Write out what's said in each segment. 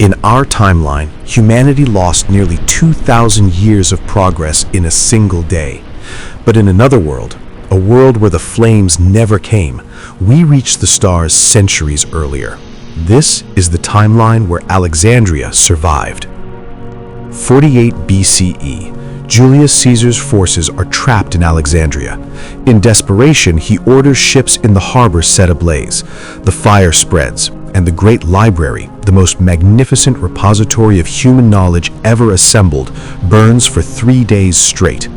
In our timeline, humanity lost nearly 2,000 years of progress in a single day. But in another world, a world where the flames never came, we reached the stars centuries earlier. This is the timeline where Alexandria survived. 48 BCE, Julius Caesar's forces are trapped in Alexandria. In desperation, he orders ships in the harbor set ablaze. The fire spreads, and the great library, the most magnificent repository of human knowledge ever assembled, burns for 3 days straight.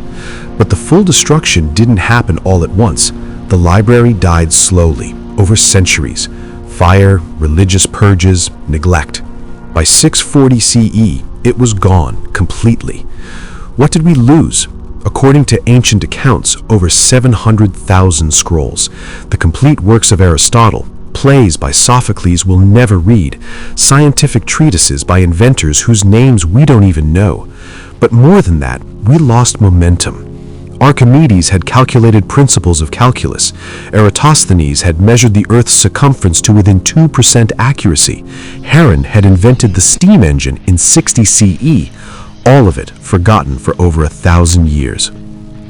But the full destruction didn't happen all at once. The library died slowly, over centuries. Fire, religious purges, neglect. By 640 CE, it was gone completely. What did we lose? According to ancient accounts, over 700,000 scrolls, the complete works of Aristotle, plays by Sophocles we'll never read, scientific treatises by inventors whose names we don't even know. But more than that, we lost momentum. Archimedes had calculated principles of calculus. Eratosthenes had measured the Earth's circumference to within 2% accuracy. Heron had invented the steam engine in 60 CE. All of it forgotten for over 1,000 years.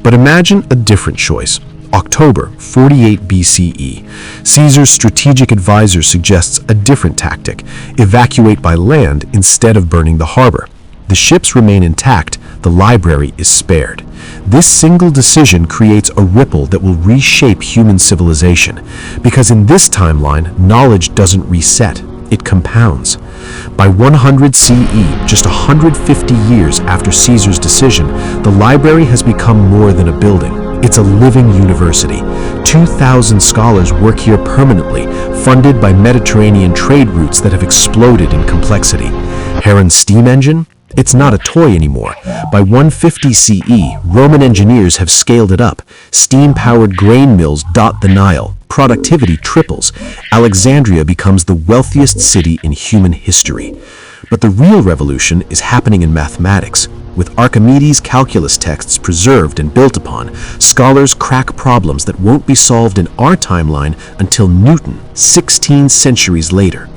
But imagine a different choice. October 48 BCE. Caesar's strategic advisor suggests a different tactic: evacuate by land instead of burning the harbor. The ships remain intact, the library is spared. This single decision creates a ripple that will reshape human civilization, because in this timeline, knowledge doesn't reset, it compounds. By 100 CE, just 150 years after Caesar's decision, the library has become more than a building. It's a living university. 2,000 scholars work here permanently, funded by Mediterranean trade routes that have exploded in complexity. Heron's steam engine? It's not a toy anymore. By 150 CE, Roman engineers have scaled it up. Steam-powered grain mills dot the Nile. Productivity triples. Alexandria becomes the wealthiest city in human history. But the real revolution is happening in mathematics. With Archimedes' calculus texts preserved and built upon, scholars crack problems that won't be solved in our timeline until Newton, 16 centuries later.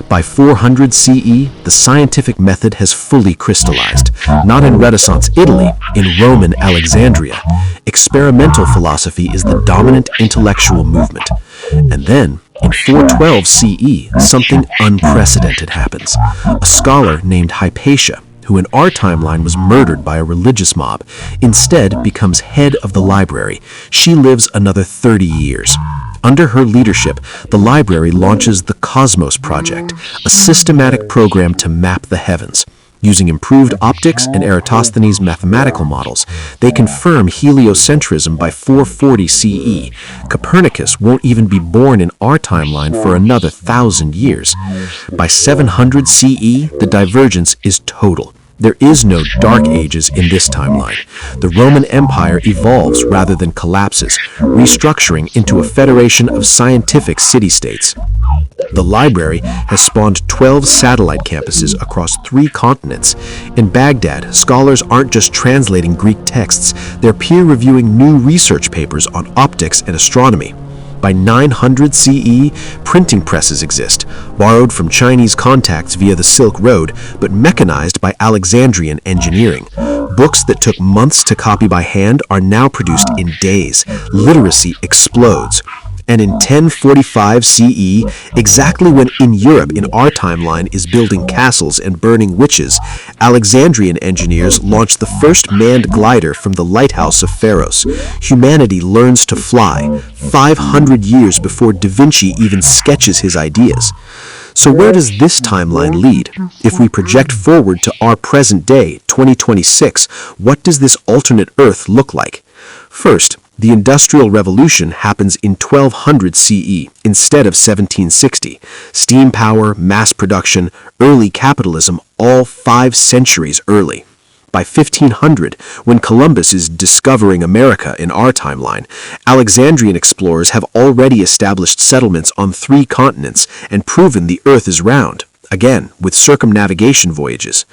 By 400 CE, the scientific method has fully crystallized, not in Renaissance Italy, in Roman Alexandria. Experimental philosophy is the dominant intellectual movement. And then, in 412 CE, something unprecedented happens. A scholar named Hypatia, who in our timeline was murdered by a religious mob, instead becomes head of the library. She lives another 30 years. Under her leadership, the library launches the Cosmos Project, a systematic program to map the heavens. Using improved optics and Eratosthenes' mathematical models, they confirm heliocentrism by 440 CE. Copernicus won't even be born in our timeline for another 1,000 years. By 700 CE, the divergence is total. There is no dark ages in this timeline. The Roman Empire evolves rather than collapses, restructuring into a federation of scientific city-states. The library has spawned 12 satellite campuses across 3 continents. In Baghdad, scholars aren't just translating Greek texts, they're peer-reviewing new research papers on optics and astronomy. By 900 CE, printing presses exist, borrowed from Chinese contacts via the Silk Road, but mechanized by Alexandrian engineering. Books that took months to copy by hand are now produced in days. Literacy explodes. And in 1045 CE, exactly when in Europe in our timeline is building castles and burning witches, Alexandrian engineers launch the first manned glider from the lighthouse of Pharos. Humanity learns to fly, 500 years before Da Vinci even sketches his ideas. So where does this timeline lead? If we project forward to our present day, 2026, what does this alternate Earth look like? First, the Industrial Revolution happens in 1200 CE instead of 1760. Steam power, mass production, early capitalism, all 5 centuries early. By 1500, when Columbus is discovering America in our timeline, Alexandrian explorers have already established settlements on 3 continents and proven the Earth is round, again with circumnavigation voyages.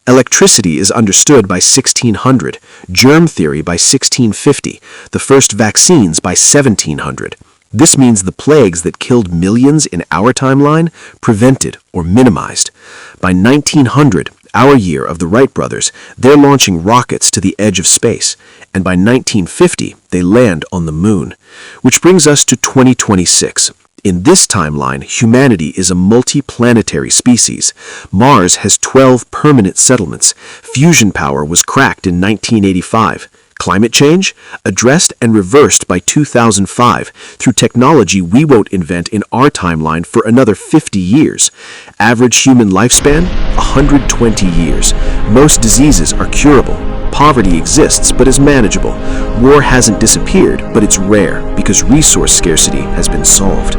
Electricity is understood by 1600, germ theory by 1650, the first vaccines by 1700. This means the plagues that killed millions in our timeline prevented or minimized. By 1900, our year of the Wright brothers, they're launching rockets to the edge of space, and by 1950, they land on the moon. Which brings us to 2026. In this timeline, humanity is a multi-planetary species. Mars has 12 permanent settlements. Fusion power was cracked in 1985. Climate change? Addressed and reversed by 2005 through technology we won't invent in our timeline for another 50 years. Average human lifespan? 120 years. Most diseases are curable. Poverty exists but is manageable. War hasn't disappeared, but it's rare because resource scarcity has been solved.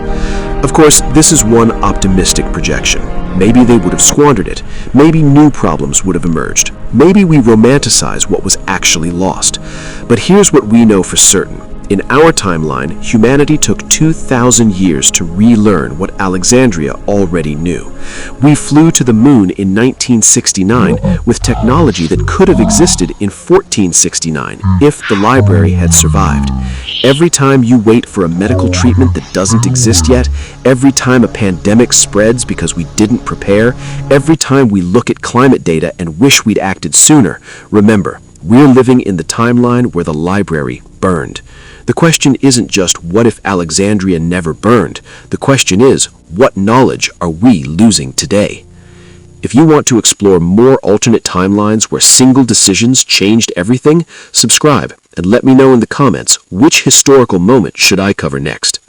Of course, this is one optimistic projection. Maybe they would have squandered it. Maybe new problems would have emerged. Maybe we romanticize what was actually lost. But here's what we know for certain. In our timeline, humanity took 2,000 years to relearn what Alexandria already knew. We flew to the moon in 1969 with technology that could have existed in 1469 if the library had survived. Every time you wait for a medical treatment that doesn't exist yet, every time a pandemic spreads because we didn't prepare, every time we look at climate data and wish we'd acted sooner, remember, we're living in the timeline where the library burned. The question isn't just what if Alexandria never burned? The question is, what knowledge are we losing today? If you want to explore more alternate timelines where single decisions changed everything, subscribe and let me know in the comments which historical moment should I cover next.